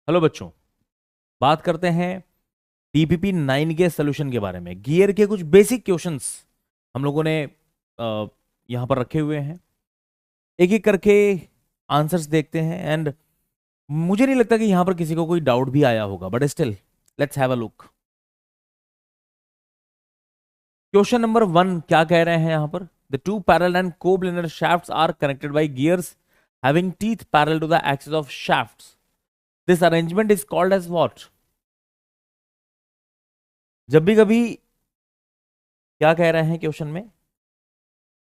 Hello बच्चों, बात करते हैं टीपीपी 9 के सोल्यूशन के बारे में। गियर के कुछ बेसिक क्वेश्चंस हम लोगों ने यहाँ पर रखे हुए हैं। एक एक करके आंसर्स देखते हैं एंड मुझे नहीं लगता कि यहाँ पर किसी को कोई डाउट भी आया होगा, but still let's have a look. Question number 1 क्या कह रहे हैं यहाँ पर? The two parallel and coplanar shafts are connected by gears having teeth parallel to the axis of shafts. This arrangement is called as what? जब भी कभी क्या कह रहे हैं क्वेश्चन में?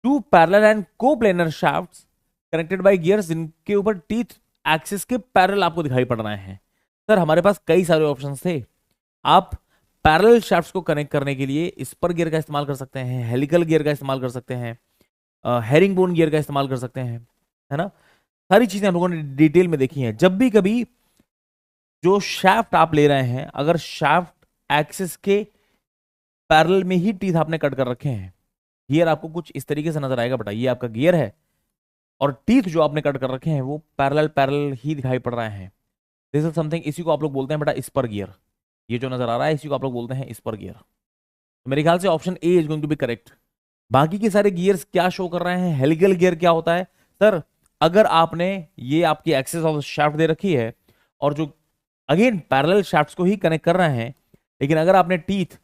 Two parallel and coplanar shafts connected by gears, जिनके ऊपर टीथ एक्सिस के पैरेलल आपको दिखाई पड़ रहे हैं। सर हमारे पास कई सारे ऑप्शंस थे। आप पैरेलल शाफ्ट्स को कनेक्ट करने के लिए स्पर गियर का इस्तेमाल कर सकते हैं, हेलिकल गियर का इस्तेमाल कर सकते हैं, हेरिंग बोन गियर का इस्तेमाल कर सकते हैं, है ना। सारी चीजें हम लोगों ने डिटेल में देखी हैं। जब भी कभी जो शाफ्ट आप ले रहे हैं, अगर शाफ्ट एक्सिस के पैरेलल में ही टीथ आपने कट कर रखे हैं, गियर आपको कुछ इस तरीके से नजर आएगा। बेटा ये आपका गियर है और टीथ जो आपने कट कर रखे हैं वो पैरेलल पैरेलल ही दिखाई पड़ रहे हैं। दिस इज समथिंग, इसी को आप लोग बोलते हैं बेटा स्पर गियर। ये जो नजर आ रहा है इसी को आप लोग बोलते हैं स्पर गियर। तो मेरे ख्याल से option A is going to be correct. बाकी के सारे गियर्स क्या शो कर रहे हैं? हेलिकल गियर क्या होता है सर? अगर आपने ये आपकी एक्सिस ऑफ शाफ्ट दे रखी है और जो अगेन पैरेलल शाफ्ट्स को ही कनेक्ट कर रहे हैं, लेकिन अगर आपने teeth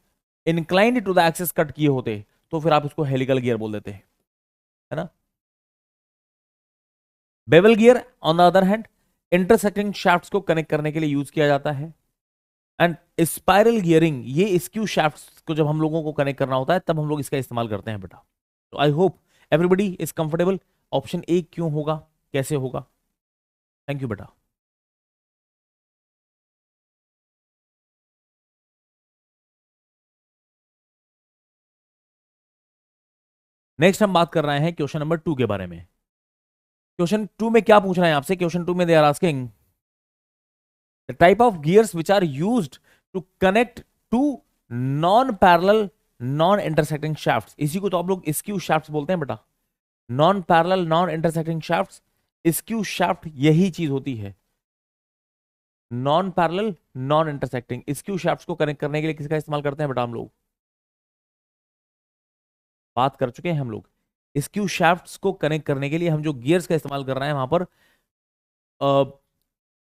inclined to the axis cut किए होते तो फिर आप इसको हेलिकल गियर बोल देते हैं, है ना। Bevel gear on the other hand intersecting shafts को कनेक्ट करने के लिए यूज किया जाता है। एंड स्पाइरल गियरिंग, ये स्क्यू शाफ्ट्स को जब हम लोगों को कनेक्ट करना होता है तब हम लोग इसका इस्तेमाल करते हैं बेटा। तो I hope everybody is comfortable. Option A क्यों होगा, कैसे होगा? थैंक यू बेटा। नेक्स्ट हम बात कर रहे हैं क्वेश्चन नंबर 2 के बारे में। क्वेश्चन 2 में क्या पूछ रहे हैं आपसे? क्वेश्चन 2 में they are asking the type of gears which are used to connect to non parallel non intersecting shafts. इसी को तो आप लोग स्क्यू शाफ्ट्स बोलते हैं बेटा। Non parallel non intersecting shafts, skew shaft यही चीज होती है। Non parallel non intersecting skew shafts को कनेक्ट करने के लिए किसका इस्तेमाल करते हैं बेटा? हम लोग बात कर चुके हैं। हम लोग स्क्यू शाफ्ट्स को कनेक्ट करने के लिए हम जो गियर्स का इस्तेमाल कर रहे हैं वहां पर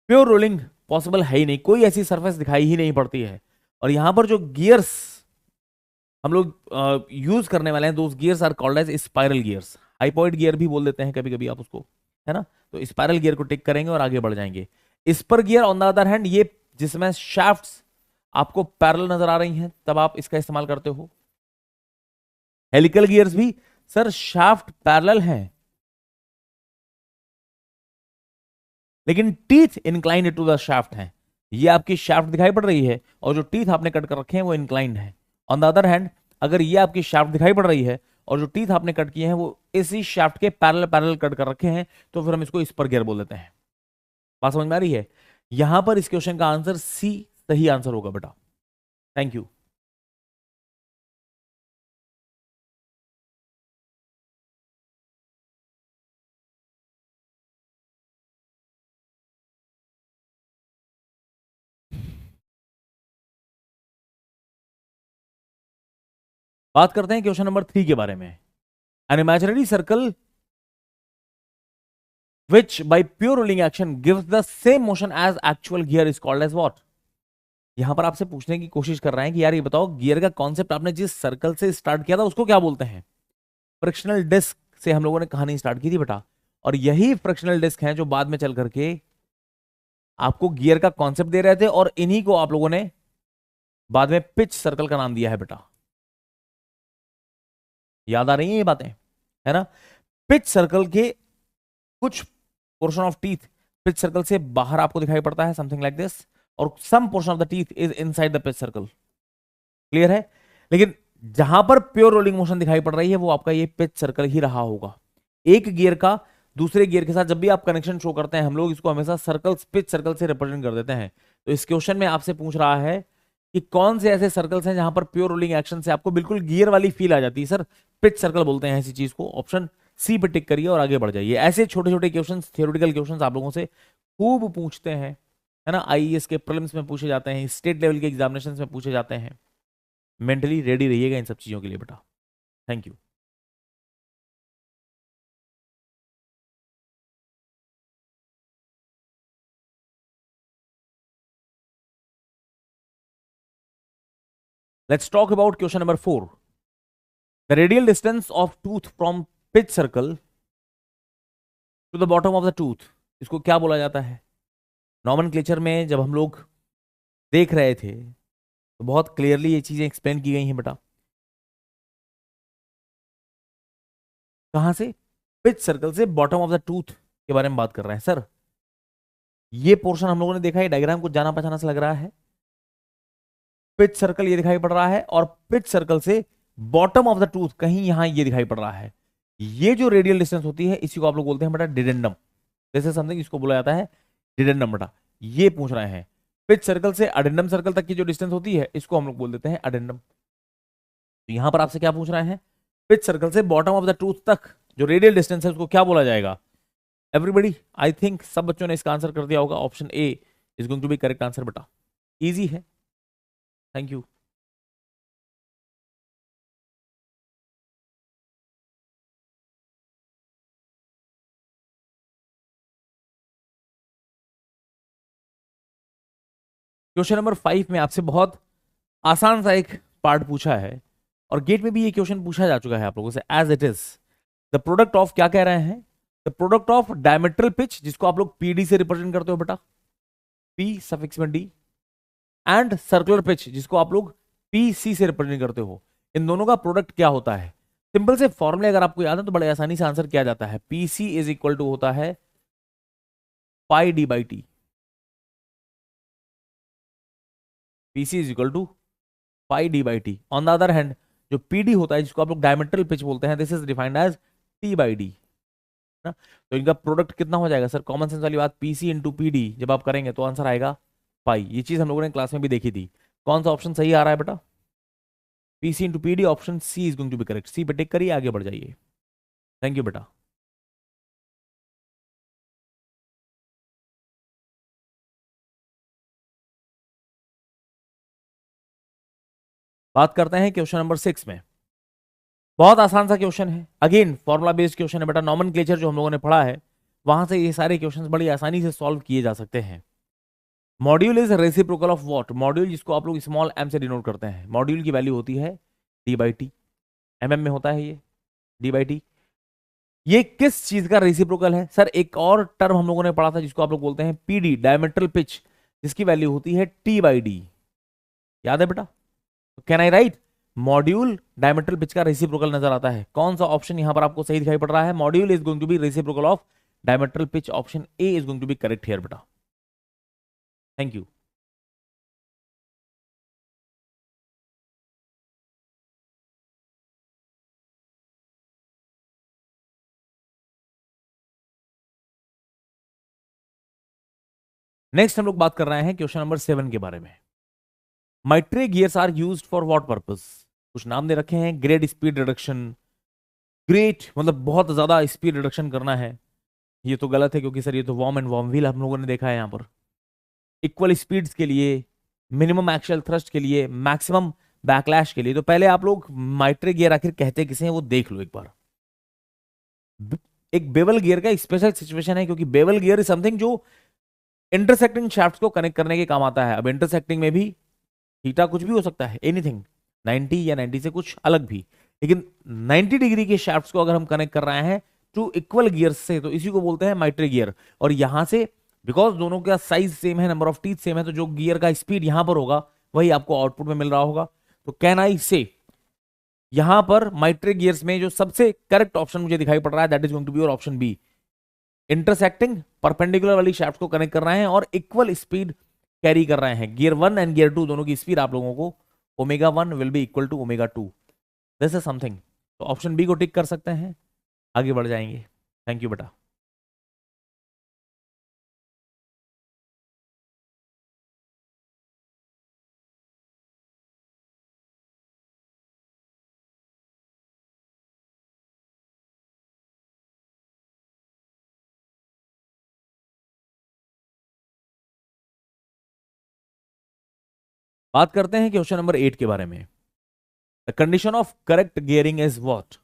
प्योर रोलिंग पॉसिबल है ही नहीं, कोई ऐसी सरफेस दिखाई ही नहीं पड़ती है। और यहां पर जो गियर्स हम लोग यूज करने वाले हैं, those gears are called as spiral gears. Hypoid gear भी बोल देते हैं कभी कभी आप उसको, है ना। तो स्पाइरल गियर को टिक करेंगे और आगे बढ़ जाएंगे। Spur gear on the other hand, ये जिसमें शाफ्ट्स आपको पैरेलल नजर आ रही हैं तब आप इसका इस्तेमाल करते हो। हेलिकल गियर्स भी सर शाफ्ट पैरेलल हैं लेकिन teeth inclined to the shaft हैं। ये आपकी शाफ्ट दिखाई पड़ रही है और जो टीथ आपने कट कर रखे हैं वो इंक्लाइंड है। ऑन द अदर हैंड, अगर ये आपकी शाफ्ट दिखाई पड़ रही है और जो टीथ आपने कट किए हैं वो इसी शाफ्ट के पैरेलल पैरेलल कट कर रखे हैं, तो फिर हम इसको स्पर गियर बोल देते हैं। बात समझ में आ रही है? यहां पर इस क्वेश्चन का आंसर सी सही आंसर होगा बेटा। Thank you. बात करते हैं क्वेश्चन नंबर 3 के बारे में। An imaginary circle which by pure rolling action gives the same motion as actual gear is called as what? यहां पर आपसे पूछने की कोशिश कर रहे हैं कि यार ये बताओ, गियर का कॉन्सेप्ट आपने जिस सर्कल से स्टार्ट किया था उसको क्या बोलते हैं? फ्रिक्शनल डिस्क से हम लोगों ने कहानी स्टार्ट की थी बेटा। और यही फ्रिक्शनल डिस्क है जो बाद में चल करके आपको गियर का कॉन्सेप्ट दे रहे थे और इन्हीं को आप लोगों ने बाद में पिच सर्कल का नाम दिया है बेटा। याद आ रही है ये बातें, है ना। पिच सर्कल के कुछ portion of teeth pitch circle से बाहर आपको दिखाई पड़ता है, समथिंग लाइक दिस, और some portion of the teeth is inside the pitch circle. Clear है? लेकिन जहां पर प्योर रोलिंग मोशन दिखाई पड़ रही है वो आपका ये पिच सर्कल ही रहा होगा। एक गियर का दूसरे गियर के साथ जब भी आप कनेक्शन शो करते हैं हम लोग इसको हमेशा सर्कल, पिच सर्कल से रिप्रेजेंट कर देते हैं। तो इस क्वेश्चन में आपसे पूछ रहा है कि कौन से ऐसे सर्कल्स हैं जहां पर प्योर रोलिंग एक्शन से आपको बिल्कुल गियर वाली फील आ जाती है? सर पिच सर्कल बोलते हैं ऐसी चीज को। ऑप्शन सी पे टिक करिए और आगे बढ़ जाइए। ऐसे छोटे छोटे क्वेश्चन, थियोरेटिकल क्वेश्चन आप लोगों से खूब पूछते हैं, है ना, आईएएस के प्रीलिम्स में पूछे जाते हैं, स्टेट लेवल के एग्जामिनेशन में पूछे जाते हैं। मेंटली रेडी रहिएगा इन सब चीजों के लिए बेटा। Thank you. Let's talk about question number 4. The radial distance of tooth from pitch circle to the bottom of the tooth, इसको क्या बोला जाता है? नॉमेनक्लेचर में जब हम लोग देख रहे थे तो बहुत क्लियरली ये चीजें एक्सप्लेन की गई हैं बेटा। कहां से? पिच सर्कल से बॉटम ऑफ द टूथ के बारे में बात कर रहे हैं सर। ये पोर्शन हम लोगों ने देखा है, डायग्राम कुछ जाना पहचाना से लग रहा है। पिच सर्कल ये दिखाई पड़ रहा है और पिच सर्कल से बॉटम ऑफ द टूथ कहीं यहां ये दिखाई पड़ रहा है। ये जो रेडियल डिस्टेंस होती है इसी को आप लोग बोलते हैं बेटा डिडेंडम। जैसे समथिंग इसको बोला जाता है डिडेंडम बेटा। ये पूछ रहे हैं पिच सर्कल से अडेंडम सर्कल तक की जो डिस्टेंस होती है इसको हम लोग बोल देते हैं अडेंडम। तो यहां पर आपसे क्या पूछ रहे हैं? पिच सर्कल से बॉटम ऑफ द टूथ तक जो रेडियल डिस्टेंस है उसको क्या बोला जाएगा? एवरीबडी, आई थिंक सब बच्चों ने इसका आंसर कर दिया होगा। Option A is going to be correct answer बेटा। इजी है। Thank you. क्वेश्चन नंबर 5 में आपसे बहुत आसान सा एक पार्ट पूछा है और गेट में भी ये क्वेश्चन पूछा जा चुका है आप लोगों से as it is. The product of क्या कह रहे हैं? The product of diametral pitch, जिसको आप लोग पीडी से रिप्रेजेंट करते हो बेटा, पी सफिक्स में डी, एंड सर्कुलर पिच जिसको आप लोग पीसी से रिप्रेजेंट करते हो, इन दोनों का प्रोडक्ट क्या होता है? सिंपल से फॉर्मूले अगर आपको याद है तो बड़े आसानी से आंसर किया जाता है। पीसी इज इक्वल टू होता है pi D by T. PC is equal to pi D by T. On the other hand जो पीडी होता है जिसको आप लोग डायमेट्रल पिच बोलते हैं, this is defined as T by D ना। तो इनका प्रोडक्ट कितना हो जाएगा सर? कॉमन सेंस वाली बात, पीसी इंटू पीडी जब आप करेंगे तो आंसर आएगा पाई। ये चीज हम लोगों ने क्लास में भी देखी थी। कौन सा ऑप्शन सही आ रहा है बेटा? PC into PD, option C is going to be correct. C पे टिक करिए, आगे बढ़ जाइए। थैंक यू बेटा। बात करते हैं क्वेश्चन नंबर 6 में। बहुत आसान सा क्वेश्चन है, अगेन फॉर्मुला बेस्ड क्वेश्चन है बेटा। नॉमेनक्लेचर जो हम लोगों ने पढ़ा है वहां से ये सारे क्वेश्चंस बड़ी आसानी से सॉल्व किए जा सकते हैं। Module is reciprocal of what? Module जिसको आप लोग स्मॉल एम से डिनोट करते हैं, मॉड्यूल की वैल्यू होती है डी बाई टी। एमएम में होता है ये डी बाई टी। ये किस चीज का रेसिप्रोकल है सर? एक और टर्म हम लोगों ने पढ़ा था जिसको आप लोग बोलते हैं पीडी, डायमेट्रल पिच, जिसकी वैल्यू होती है टी बाई डी। याद है बेटा? Can I right module diametral pitch का रेसिप्रोकल नजर आता है? कौन सा ऑप्शन यहां पर आपको सही दिखाई पड़ रहा है? Module is going to be reciprocal of diametral pitch. Option A is going to be correct here बेटा। Thank you. नेक्स्ट हम लोग बात कर रहे हैं क्वेश्चन नंबर 7 के बारे में। Mitre gears are used for what purpose? कुछ नाम दे रखे हैं, ग्रेट स्पीड रिडक्शन। ग्रेट मतलब बहुत ज्यादा स्पीड रिडक्शन करना है, ये तो गलत है क्योंकि सर ये तो वॉर्म एंड वॉर्म व्हील हम लोगों ने देखा है यहाँ पर। इक्वल स्पीड्स के लिए, मिनिमम एक्सियल थ्रस्ट के लिए, मैक्सिमम बैकलैश के लिए। तो पहले आप लोग माइट्रे गियर आखिर कहते किसे हैं वो देख लो एक बार। एक बेवल गियर का स्पेशल सिचुएशन है क्योंकि बेवल गियर इज समथिंग जो इंटरसेक्टिंग शाफ्ट को कनेक्ट करने के काम आता है। अब इंटरसेक्टिंग में भी थीटा कुछ भी हो सकता है, एनीथिंग 90 या 90 से कुछ अलग भी, लेकिन 90 डिग्री के शाफ्ट को अगर हम कनेक्ट कर रहे हैं टू इक्वल गियर्स से तो इसी को बोलते हैं माइट्रे गियर। और यहां से बिकॉज दोनों का साइज सेम है, नंबर ऑफ टीथ सेम है, तो जो गियर का स्पीड यहां पर होगा वही आपको आउटपुट में मिल रहा होगा। तो कैन आई से यहां पर माइट्रे गियर्स में जो सबसे करेक्ट ऑप्शन मुझे दिखाई पड़ रहा है that is going to be your option B. Intersecting perpendicular वाली शाफ्ट को कनेक्ट कर रहे हैं और इक्वल स्पीड कैरी कर रहे हैं। गियर 1 एंड गियर 2 दोनों की स्पीड आप लोगों को omega 1 will be equal to omega 2। This is something. तो ऑप्शन बी को टिक कर सकते हैं, आगे बढ़ जाएंगे। थैंक यू बेटा। बात करते हैं क्वेश्चन नंबर 8 के बारे में। The condition of correct gearing is what.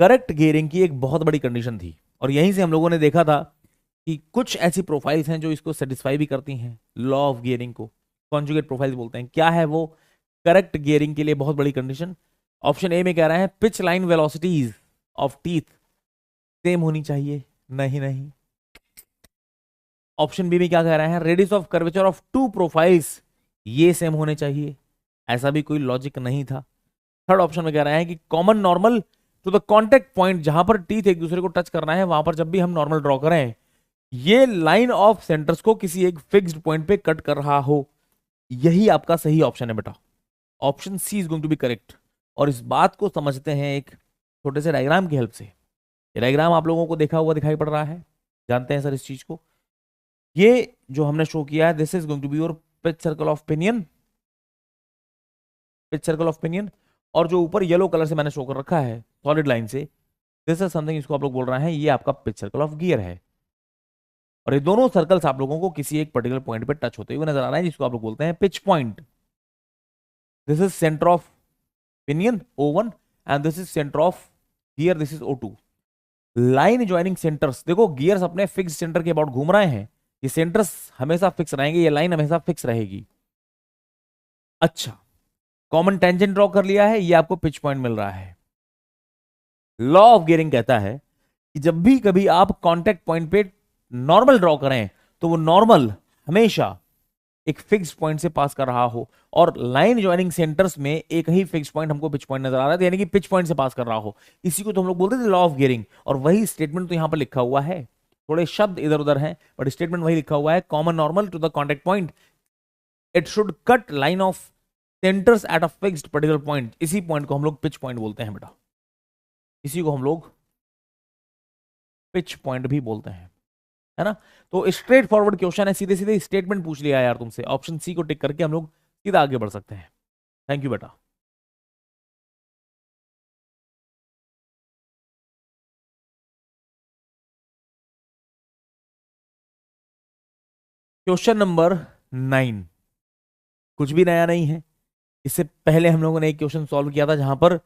Correct gearing की एक बहुत बड़ी कंडीशन थी और यहीं से हम लोगों ने देखा था कि कुछ ऐसी प्रोफाइल्स हैं जो इसको सेटिस्फाई भी करती हैं, लॉ ऑफ गियरिंग को कॉन्जुगेट प्रोफाइल्स बोलते हैं। क्या है वो करेक्ट गियरिंग के लिए बहुत बड़ी कंडीशन? ऑप्शन ए में कह रहा है pitch line velocities of teeth same होनी चाहिए, नहीं नहीं। ऑप्शन बी में क्या कह रहा है radius of curvature of two profiles ये सेम होने चाहिए, ऐसा भी कोई लॉजिक नहीं था। थर्ड ऑप्शन में कह रहा है कि common normal to the contact point, जहां पर टीथ एक दूसरे को टच करना है वहां पर जब भी हम नॉर्मल ड्रॉ करें ये लाइन ऑफ सेंटर्स को किसी एक फिक्स्ड पॉइंट पे कट कर रहा हो। यही आपका सही ऑप्शन है बेटा, option C is going to be correct. और इस बात को समझते हैं एक छोटे से डायग्राम की हेल्प से। ये डायग्राम आप लोगों को देखा हुआ दिखाई पड़ रहा है, जानते हैं सर इस चीज को। ये जो हमने शो किया है this is going to be your pitch circle of pinion, pitch circle of pinion. और जो ऊपर येलो कलर से मैंने शो कर रखा है सॉलिड लाइन से, दिस इज समथिंग, इसको आप लोग बोल रहे हैं ये आपका पिच सर्कल ऑफ गियर है। और ये दोनों सर्कल्स आप लोगों को किसी एक पर्टिकुलर पॉइंट पे टच होते हुए नजर आ रहा है जिसको आप लोग बोलते हैं pitch point. This is centre of pinion O1 and this is centre of gear, this is O2। Line joining centres, देखो गियर्स अपने फिक्स सेंटर के अबाउट घूम रहे हैं, ये सेंटर्स हमेशा फिक्स रहेंगे, ये लाइन हमेशा फिक्स रहेगी। अच्छा, कॉमन टेंजेंट ड्रॉ कर लिया है, ये आपको पिच पॉइंट मिल रहा है। लॉ ऑफ गियरिंग कहता है कि जब भी कभी आप कॉन्टेक्ट पॉइंट पे नॉर्मल ड्रॉ करें तो वो नॉर्मल हमेशा एक फिक्स पॉइंट से पास कर रहा हो, और लाइन ज्वाइनिंग सेंटर्स में एक ही फिक्स पॉइंट हमको पिच पॉइंट नजर आ रहा है, यानी कि पिच पॉइंट से पास कर रहा हो। इसी को तो हम लोग बोलते थे लॉ ऑफ गियरिंग, और वही स्टेटमेंट तो यहां पर लिखा हुआ है। थोड़े शब्द इधर उधर हैं बट स्टेटमेंट वही लिखा हुआ है, common normal to the contact point it should cut line of centres at a fixed particular point. इसी पॉइंट को हम लोग पिच पॉइंट बोलते हैं बेटा, इसी को हम लोग पिच पॉइंट भी बोलते हैं, है ना। तो स्ट्रेट फॉरवर्ड क्वेश्चन है, सीधे सीधे स्टेटमेंट पूछ लिया यार तुमसे, ऑप्शन सी को टिक करके हम लोग सीधा आगे बढ़ सकते हैं। थैंक यू बेटा। क्वेश्चन नंबर 9 कुछ भी नया नहीं है, इससे पहले हम लोगों ने एक क्वेश्चन सॉल्व किया था जहां पर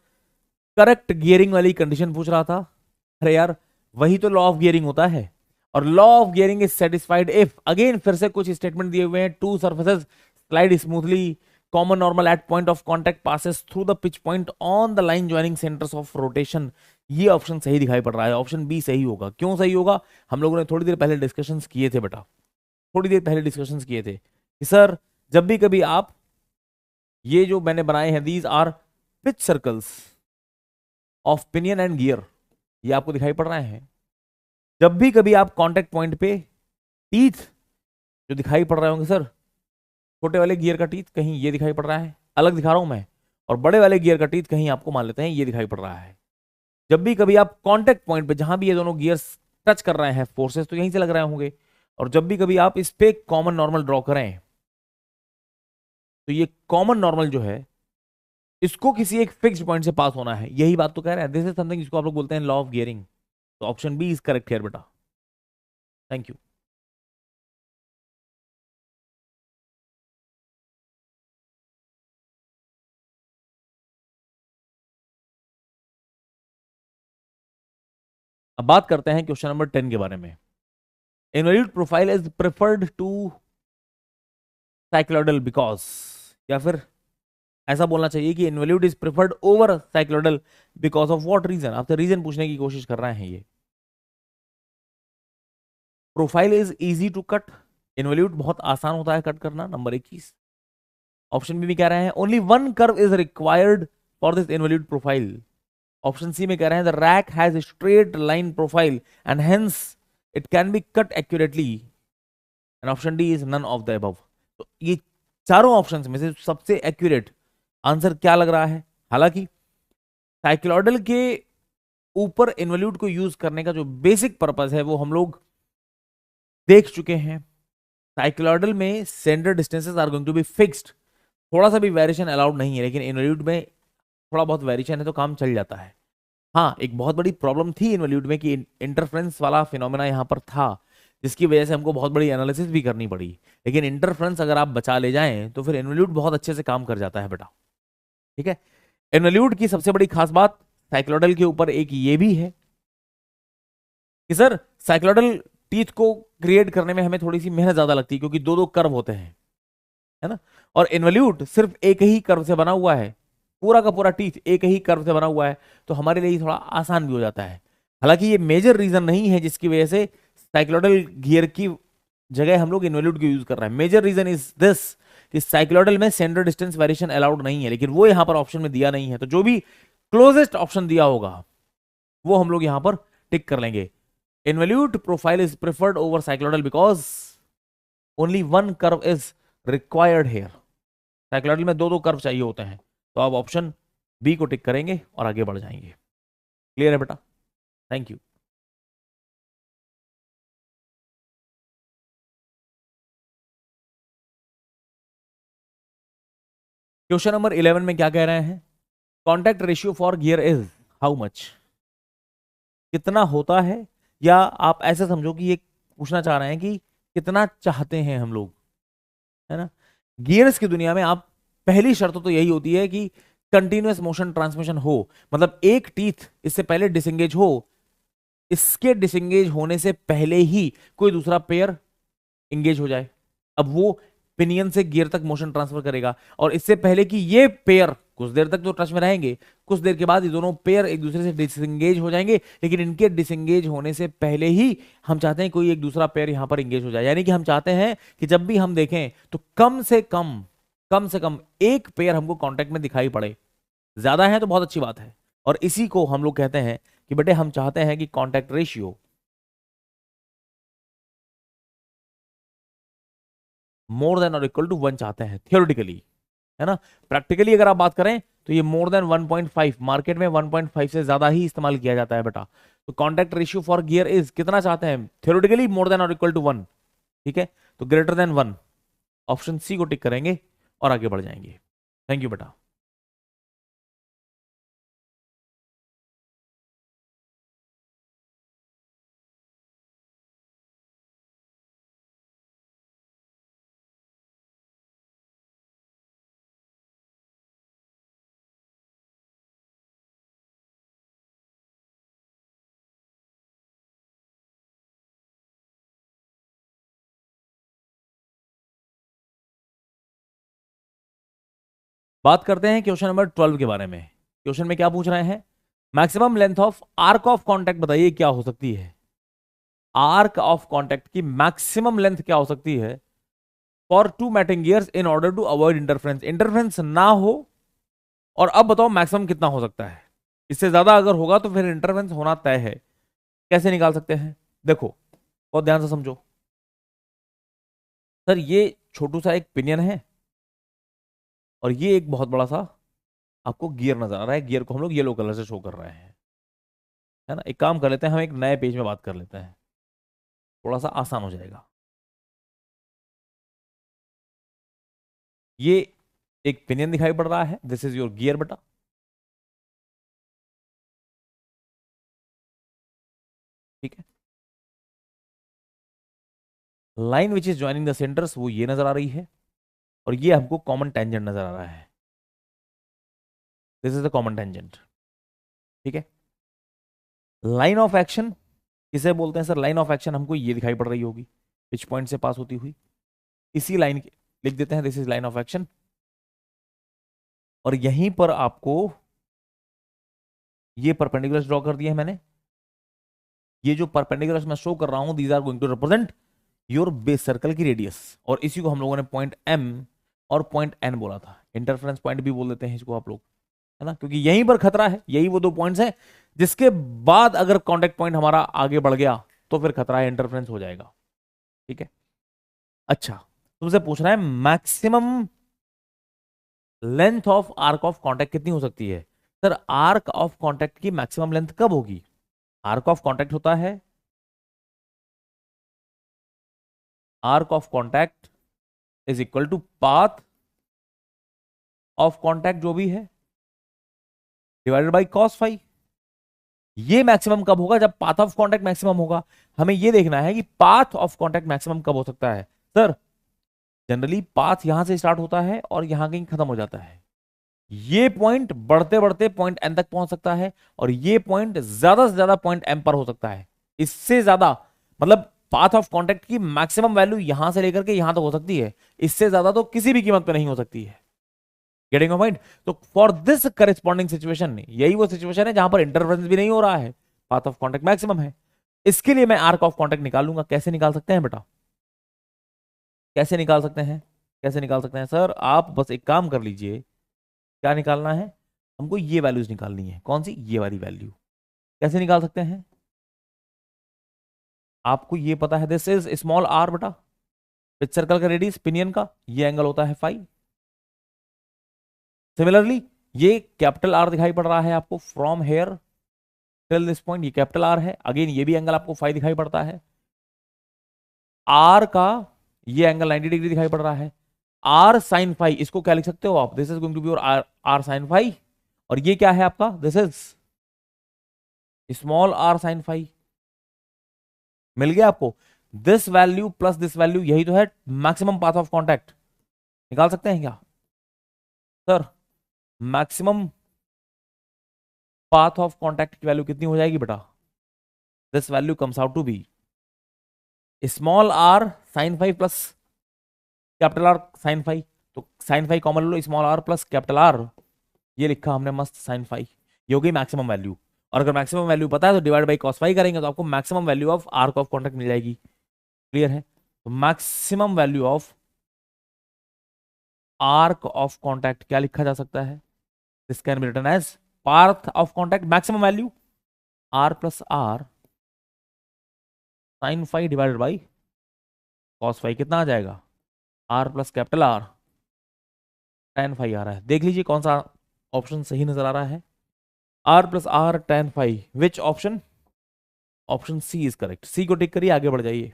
करेक्ट गियरिंग वाली कंडीशन पूछ रहा था। अरे यार वही तो लॉ ऑफ गियरिंग होता है, और law of gearing is satisfied if, again फिर से कुछ स्टेटमेंट दिए हुए हैं, two surfaces slide smoothly, common normal at point of contact passes through the pitch point on the line joining centres of rotation. ये ऑप्शन सही दिखाई पड़ रहा है, ऑप्शन बी सही होगा। क्यों सही होगा? हम लोगों ने थोड़ी देर पहले डिस्कशन किए थे बेटा, थोड़ी देर पहले डिस्कशन किए थे कि सर जब भी कभी आप ये जो मैंने बनाए हैं these are pitch circles of pinion and gear, ये आपको दिखाई पड़ रहे हैं। जब भी कभी आप कांटेक्ट पॉइंट पे टीथ जो दिखाई पड़ रहे होंगे सर, छोटे वाले गियर का टीथ कहीं ये दिखाई पड़ रहा है, अलग दिखा रहा हूं मैं, और बड़े वाले गियर का टीथ कहीं आपको मान लेते हैं ये दिखाई पड़ रहा है। जब भी कभी आप कांटेक्ट पॉइंट पे जहां भी ये दोनों गियर्स टच कर रहे हैं, फोर्सेस तो यहीं से लग रहे होंगे, और जब भी कभी आप इस पे कॉमन नॉर्मल ड्रॉ करें तो ये कॉमन नॉर्मल जो है इसको किसी एक फिक्स्ड पॉइंट से पास होना है, यही बात तो कह रहे हैं। दिस इज समथिंग जिसको आप लोग बोलते हैं लॉ ऑफ गियरिंग। तो option B is correct here बेटा, थैंक यू। अब बात करते हैं क्वेश्चन नंबर 10 के बारे में। Involute profile is preferred to cycloidal because, या फिर ऐसा बोलना चाहिए कि involute is preferred over cycloidal because of what reason. आपसे रीजन पूछने की कोशिश कर रहे हैं। ये profile is easy to cut, involute बहुत आसान होता है कट करना, नंबर 21। ऑप्शन बी में कह रहे हैं only one curve is required for this involute profile. Option C में कह रहे हैं the rack has straight line profile and hence it can be cut accurately, and option D is none of the above. तो ये चारों options में से सबसे एक्यूरेट आंसर क्या लग रहा है? हालांकि साइक्लोइडल के ऊपर इन्वॉल्यूट को यूज करने का जो बेसिक पर्पस है वो हम लोग देख चुके हैं। साइक्लोइडल में centre distances are going to be fixed, थोड़ा सा भी वेरिएशन अलाउड नहीं है, लेकिन इन्वॉल्यूट में थोड़ा बहुत वेरिएशन है तो काम चल जाता है। हाँ, एक बहुत बड़ी प्रॉब्लम थी इन्वॉल्यूट में कि इंटरफ्रेंस वाला फिनोमेना यहां पर था, जिसकी वजह से हमको बहुत बड़ी एनालिसिस भी करनी पड़ी। लेकिन इंटरफ्रेंस अगर आप बचा ले जाएं तो फिर इन्वोल्यूट बहुत अच्छे से काम कर जाता है बेटा। ठीक है, इन्वोल्यूट की सबसे बड़ी खास बात साइक्लोडल के ऊपर एक ये भी है कि सर साइक्लोडल टीथ को क्रिएट करने में हमें थोड़ी सी मेहनत ज्यादा लगती है, क्योंकि दो दो कर्व होते हैं, है ना। और इन्वोल्यूट सिर्फ एक ही कर्व से बना हुआ है, पूरा का पूरा टीथ एक ही कर्व से बना हुआ है, तो हमारे लिए थोड़ा आसान भी हो जाता है। हालांकि ये मेजर रीजन नहीं है जिसकी वजह से साइक्लोडल गियर की जगह हम लोग इन्वोल्यूट को यूज कर रहे हैं। मेजर रीजन इज दिस कि साइक्लोडल में सेंटर डिस्टेंस वेरिएशन अलाउड नहीं है, लेकिन वो यहां पर ऑप्शन में दिया नहीं है, तो जो भी क्लोजेस्ट ऑप्शन दिया होगा वो हम लोग यहां पर टिक कर लेंगे। Involute profile is preferred over cycloidal because only one curve is required here. Cycloidal में दो दो कर्व चाहिए होते हैं, तो आप ऑप्शन बी को टिक करेंगे और आगे बढ़ जाएंगे। क्लियर है बेटा? Thank you. क्वेश्चन नंबर 11 में क्या कह रहे हैं? Contact ratio for gear is how much? कितना होता है, या आप ऐसे समझो कि ये पूछना चाह रहे हैं कि कितना चाहते हैं हम लोग, है ना। गियर्स की दुनिया में आप पहली शर्त तो यही होती है कि कंटिन्यूअस मोशन ट्रांसमिशन हो, मतलब एक टीथ इससे पहले डिसंगेज हो, इसके डिसंगेज होने से पहले ही कोई दूसरा पेयर इंगेज हो जाए। अब वो पिनियन से गियर तक मोशन ट्रांसफर करेगा, और इससे पहले कि ये पेयर कुछ देर तक तो टच में रहेंगे, कुछ देर के बाद ये दोनों पेयर एक दूसरे से डिसंगेज हो जाएंगे, लेकिन इनके डिसंगेज होने से पहले ही हम चाहते हैं कोई एक दूसरा पेयर यहां पर इंगेज हो जाए। यानी कि हम चाहते हैं कि जब भी हम देखें तो कम से कम एक पेयर हमको कांटेक्ट में दिखाई पड़े। ज्यादा है तो बहुत अच्छी बात है, और इसी को हम लोग कहते हैं कि बेटे हम चाहते हैं कि कांटेक्ट रेशियो मोर देन और इक्वल टू 1 चाहते हैं थियोरेटिकली, है ना। प्रैक्टिकली अगर आप बात करें तो ये मोर देन 1.5, मार्केट में 1.5 से ज्यादा ही इस्तेमाल किया जाता है बेटा। तो contact ratio for gear is कितना चाहते हैं? थियोरेटिकली मोर देन और इक्वल टू 1। ठीक है, तो ग्रेटर देन 1, ऑप्शन सी को टिक करेंगे और आगे बढ़ जाएंगे। थैंक यू बेटा। बात करते हैं क्वेश्चन नंबर 12 के बारे में। क्वेश्चन में क्या पूछ रहे हैं? Maximum length of arc of contact बताइए क्या हो सकती है। आर्क ऑफ कॉन्टैक्ट की मैक्सिमम लेंथ क्या हो सकती है for two mating gears in order to avoid interference? Interference ना हो, और अब बताओ मैक्सिमम कितना हो सकता है। इससे ज्यादा अगर होगा तो फिर इंटरफ्रेंस होना तय है। कैसे निकाल सकते हैं? देखो बहुत ध्यान से समझो। सर ये छोटू सा एक पिनियन है, और ये एक बहुत बड़ा सा आपको गियर नजर आ रहा है। गियर को हम लोग येलो कलर से शो कर रहे हैं, है ना। एक काम कर लेते हैं, हम एक नए पेज में बात कर लेते हैं, थोड़ा सा आसान हो जाएगा। ये एक पिनियन दिखाई पड़ रहा है, दिस इज योर गियर बेटा। ठीक है, line which is joining the centres वो ये नजर आ रही है, और ये हमको कॉमन टेंजेंट नजर आ रहा है, this is the common tangent. ठीक है, लाइन ऑफ एक्शन किसे बोलते हैं सर? लाइन ऑफ एक्शन हमको ये दिखाई पड़ रही होगी, पिच पॉइंट से पास होती हुई, इसी लाइन के लिख देते हैं this is line of action. और यहीं पर आपको ये परपेंडिकुलर ड्रॉ कर दिया है मैंने। ये जो परपेंडिकुलर मैं शो कर रहा हूं these are going to represent your base circle की रेडियस, और इसी को हम लोगों ने पॉइंट एम और पॉइंट एन बोला था। इंटरफेरेंस पॉइंट भी बोल देते हैं इसको आप लोग, है ना, क्योंकि यहीं पर खतरा है। यही वो दो पॉइंट्स हैं जिसके बाद अगर कॉन्टेक्ट पॉइंट हमारा आगे बढ़ गया तो फिर खतरा है, इंटरफेरेंस हो जाएगा। ठीक है, अच्छा तुमसे पूछ रहा है maximum length of arc of contact कितनी हो सकती है। सर आर्क ऑफ कॉन्टैक्ट की मैक्सिमम लेंथ कब होगी? आर्क ऑफ कॉन्टैक्ट होता है, arc of contact is equal to path of contact जो भी है डिवाइडेड बाई कॉस फाई। ये मैक्सिमम कब होगा? जब पाथ ऑफ कांटेक्ट मैक्सिमम होगा। हमें ये देखना है कि पाथ ऑफ कांटेक्ट मैक्सिमम कब हो सकता है। सर जनरली पाथ यहां से स्टार्ट होता है और यहां कहीं खत्म हो जाता है। ये पॉइंट बढ़ते बढ़ते पॉइंट एन तक पहुंच सकता है और ये पॉइंट ज्यादा से ज्यादा पॉइंट एम पर हो सकता है। इससे ज्यादा मतलब पाथ ऑफ कांटेक्ट की मैक्सिमम वैल्यू यहां से लेकर के यहां तक हो सकती है, इससे ज्यादा तो किसी भी कीमत पे नहीं हो सकती है। Getting my point? तो फॉर दिस करेस्पॉन्डिंग सिचुएशन, यही वो सिचुएशन है जहां पर इंटरफ्रेंस भी नहीं हो रहा है, पाथ ऑफ कांटेक्ट मैक्सिमम है। इसके लिए मैं आर्क ऑफ कांटेक्ट निकालूंगा। कैसे निकाल सकते हैं बेटा? कैसे निकाल सकते हैं? कैसे निकाल सकते हैं सर? आप बस एक काम कर लीजिए। क्या निकालना है? हमको ये वैल्यूज निकालनी है। कौन सी? ये वाली वैल्यू। कैसे निकाल सकते हैं? आपको ये पता है, दिस इज स्मॉल आर बेटा, पिच सर्कल का रेडियस पिनियन का, ये एंगल होता है फाई। सिमिलरली ये कैपिटल आर दिखाई पड़ रहा है आपको from here till this point, ये कैपिटल आर है। अगेन ये भी एंगल आपको फाई दिखाई पड़ता है। आर का ये एंगल 90 डिग्री दिखाई पड़ रहा है। आर साइन फाई, इसको क्या लिख सकते हो आप? This is going to be your R, R sin phi. और ये क्या है आपका? This is small R sin phi. मिल गया आपको? This value plus this value, यही तो है मैक्सिमम पाथ ऑफ कांटेक्ट। निकाल सकते हैं क्या sir? Maximum path of contact की वैल्यू कितनी हो जाएगी बेटा? This value comes out to be small R sin phi plus capital R sin phi. तो साइन फाई कॉमन लो, small R plus capital R, ये लिखा हमने मस्त साइन फाई। ये हो गई मैक्सिमम वैल्यू। और अगर मैक्सिमम वैल्यू पता है तो डिवाइड बाई कॉस फाई करेंगे तो आपको maximum value of arc of contact मिल जाएगी। क्लियर है? तो maximum value of arc of contact क्या लिखा जा सकता है? This can be written as path of contact maximum value R plus R sin phi divided by cos phi. कितना आ जाएगा? R plus capital R tan phi आ रहा है। देख लीजिए कौन सा ऑप्शन सही नजर आ रहा है। R plus R tan phi, which option? Option C is correct. C को टिक करिए, आगे बढ़ जाइए।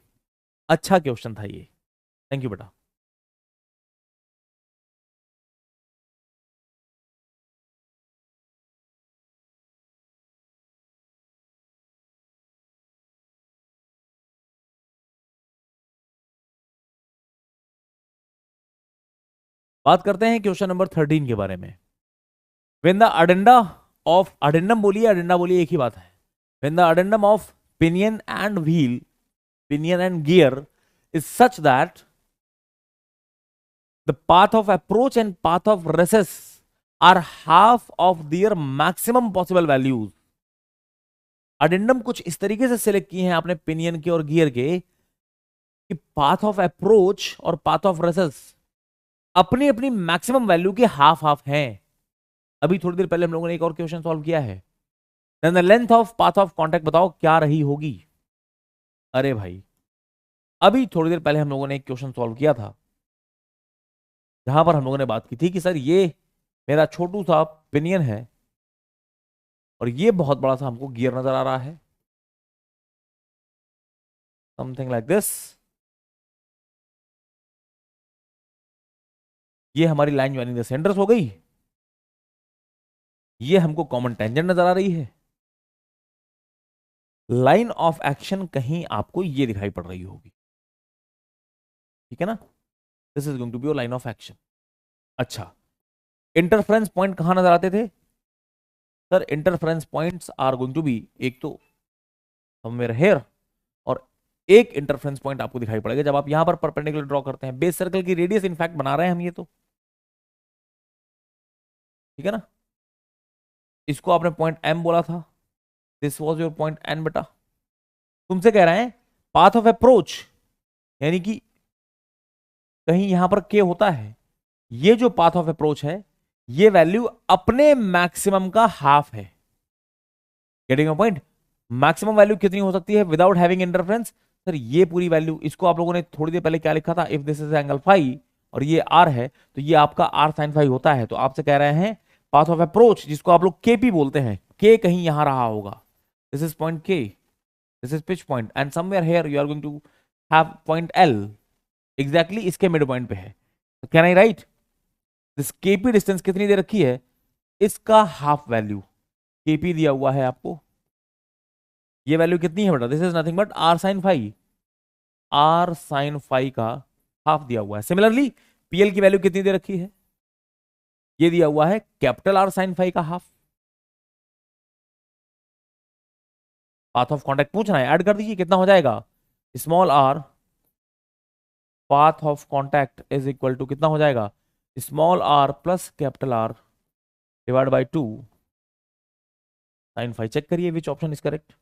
अच्छा क्वेश्चन था ये। थैंक यू बेटा। बात करते हैं क्वेश्चन नंबर 13 के बारे में। When the addenda of addendum बोलिए addenda बोलिए एक ही बात है। When the addendum of pinion and wheel, pinion and gear is such that the path of approach and path of recess are half of their maximum possible values. Addendum कुछ इस तरीके से select किए हैं आपने पिनियन के और gear के कि पाथ ऑफ अप्रोच और पाथ ऑफ रेसेस अपनी अपनी मैक्सिमम वैल्यू के हाफ हाफ हैं। अभी थोड़ी देर पहले हम लोगों ने एक और क्वेश्चन सॉल्व किया है। Then the length of path of contact बताओ क्या रही होगी? अरे भाई अभी थोड़ी देर पहले हम लोगों ने एक क्वेश्चन सॉल्व किया था जहां पर हम लोगों ने बात की थी कि सर ये मेरा छोटू सा पिनियन है और ये बहुत बड़ा सा हमको गियर नजर आ रहा है, समथिंग लाइक दिस। ये हमारी लाइन ज्वाइनिंग द सेंटर्स हो गई। ये हमको कॉमन टेंजेंट नजर आ रही है। लाइन ऑफ एक्शन कहीं आपको ये दिखाई पड़ रही होगी, ठीक है ना? This is going to be your line of action. अच्छा, इंटरफ्रेंस पॉइंट कहां नजर आते थे sir? Interference points are going to be एक तो समवेयर हियर और एक इंटरफ्रेंस पॉइंट आपको दिखाई पड़ेगा जब आप यहां पर परपेंडिकुलर ड्रॉ करते हैं। बेस सर्कल की रेडियस इनफैक्ट बना रहे हैं हम ये तो, ठीक है ना? इसको आपने पॉइंट एम बोला था, this was your point N बेटा। तुमसे कह रहे हैं पाथ ऑफ अप्रोच, यानी कि कहीं यहां पर के होता है, ये जो पाथ ऑफ अप्रोच है ये वैल्यू अपने मैक्सिमम का हाफ है। Getting your point? Maximum value कितनी हो सकती है विदाउट हैविंग इंटरफ्रेंस? सर ये पूरी वैल्यू, इसको आप लोगों ने थोड़ी देर पहले क्या लिखा था? If this is angle phi और ये आर है तो ये आपका आर साइन फाई होता है। तो आपसे कह रहे हैं पाथ ऑफ अप्रोच, जिसको आप लोग केपी बोलते हैं, के कहीं यहां रहा होगा। This is point K, this is pitch point and somewhere here you are going to have point L, exactly इसके मिड पॉइंट पे है। Can I write this KP distance कितनी दे रखी है? इसका हाफ वैल्यू केपी दिया हुआ है आपको, ये वैल्यू कितनी है बेटा? This is nothing but R sin phi, R sin phi का हाफ दिया हुआ है। सिमिलरली पीएल की वैल्यू कितनी दे रखी है? ये दिया हुआ है कैपिटल आर साइन फाई का हाफ। पाथ ऑफ कॉन्टैक्ट पूछ रहा है, ऐड कर दीजिए, कितना हो जाएगा? Small R path of contact is equal to कितना हो जाएगा? Small R plus capital R divide by 2 sin phi. Check करिए which option is correct.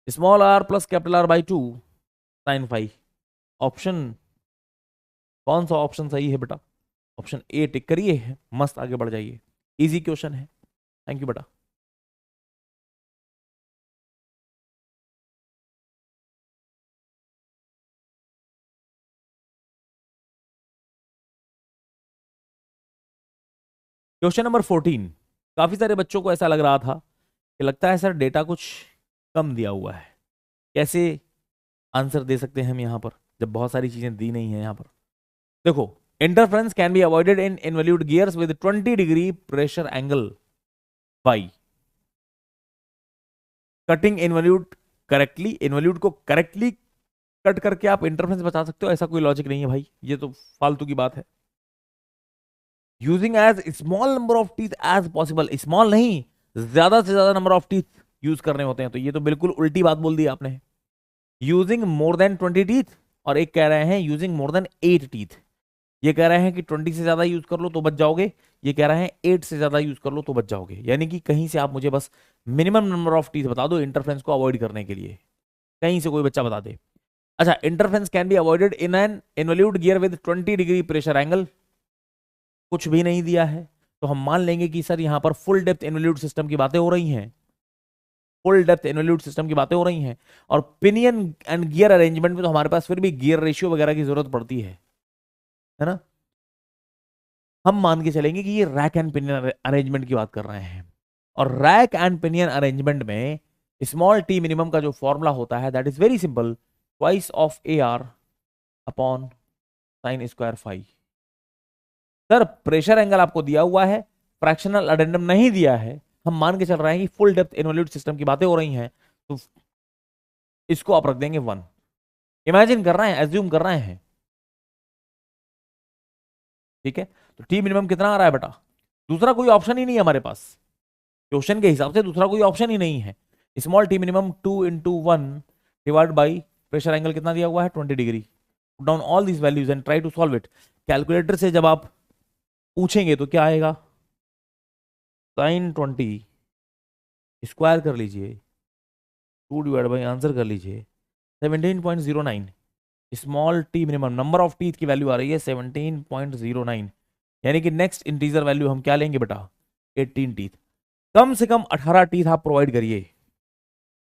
Small R plus capital R by 2 sin phi. Option कौन सा option सही है बेटा? Option A टिक करिए, मस्त आगे बढ़ जाइए। इजी क्वेश्चन है। थैंक यू बेटा। Question number 14। काफी सारे बच्चों को ऐसा लग रहा था कि लगता है सर डेटा कुछ कम दिया हुआ है, कैसे आंसर दे सकते हैं हम यहां पर जब बहुत सारी चीजें दी नहीं है यहां पर। देखो, interference can be avoided in involute gears with 20 degree pressure angle by cutting involute correctly. Involute को करेक्टली कट करके आप इंटरफ्रेंस बचा सकते हो, ऐसा कोई लॉजिक नहीं है भाई, ये तो फालतू की बात है। Using as small number of teeth as possible, small नहीं, ज्यादा से ज्यादा नंबर ऑफ टीथ यूज करने होते हैं, तो ये तो बिल्कुल उल्टी बात बोल दी आपने। यूजिंग मोर देन 20 टीथ, और एक कह रहे हैं यूजिंग मोर देन 8 टीथ। ये कह रहे हैं कि 20 से ज्यादा यूज कर लो तो बच जाओगे, ये कह रहे हैं 8 से ज्यादा यूज कर लो तो बच जाओगे। यानी कि कहीं से आप मुझे बस मिनिमम नंबर ऑफ टीथ बता दो इंटरफ्रेंस को अवॉइड करने के लिए, कहीं से कोई बच्चा बता दे। अच्छा, interference can be avoided in an involute gear with 20 degree pressure angle, कुछ भी नहीं दिया है, तो हम मान लेंगे कि सर यहां पर फुल डेप्थ इनवॉल्यूट सिस्टम की बातें हो रही हैं, फुल डेप्थ इनवॉल्यूट सिस्टम की बातें हो रही हैं। और पिनियन एंड गियर अरेंजमेंट में तो हमारे पास फिर भी गियर रेशियो वगैरह की जरूरत पड़ती है ना। हम मान के चलेंगे कि ये रैक एंड पिनियन अरेंजमेंट की बात कर रहे हैं, और रैक एंड पिनियन अरेंजमेंट में स्मॉल टी मिनिमम का जो फॉर्मूला होता है that is very simple, twice of A R upon sin square phi. Sir pressure angle आपको दिया हुआ है, फ्रैक्शनल अडेंडम नहीं दिया है, हम मान के चल रहे हैं कि फुल डेप्थ इनवॉल्यूट सिस्टम की बातें हो रही हैं, तो इसको आप रख देंगे 1। इमेजिन कर रहे हैं, एज्यूम कर रहे हैं, ठीक है। तो टी मिनिमम कितना आ रहा है बेटा? दूसरा कोई ऑप्शन ही नहीं है हमारे पास, क्वेश्चन के हिसाब से दूसरा कोई ऑप्शन ही नहीं है। Small T minimum 2 × 1 divide by pressure angle कितना दिया हुआ है? 20 degree. Put down all these values and try to solve it. Calculator से जब आप पूछेंगे तो क्या आएगा? साइन 20 स्क्वायर कर लीजिए, 2 डिवाइड बाई आंसर कर लीजिए 17.09। Small T minimum number of teeth की वैल्यू आ रही है 17.09, यानी कि नेक्स्ट इंटीजर वैल्यू हम क्या लेंगे बेटा? 18 टीथ। कम से कम 18 टीथ आप प्रोवाइड करिए,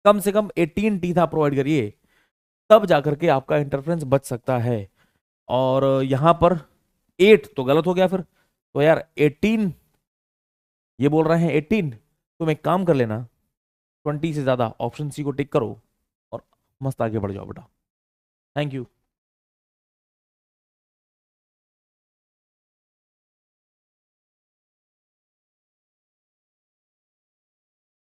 कम से कम 18 टीथ आप प्रोवाइड करिए, तब जाकर के आपका इंटरफ्रेंस बच सकता है। और यहां पर 8 तो गलत हो गया फिर, तो यार 18, ये बोल रहे हैं 18, तुम एक काम कर लेना, 20 से ज्यादा ऑप्शन सी को टिक करो और मस्त आगे बढ़ जाओ बेटा। Thank you.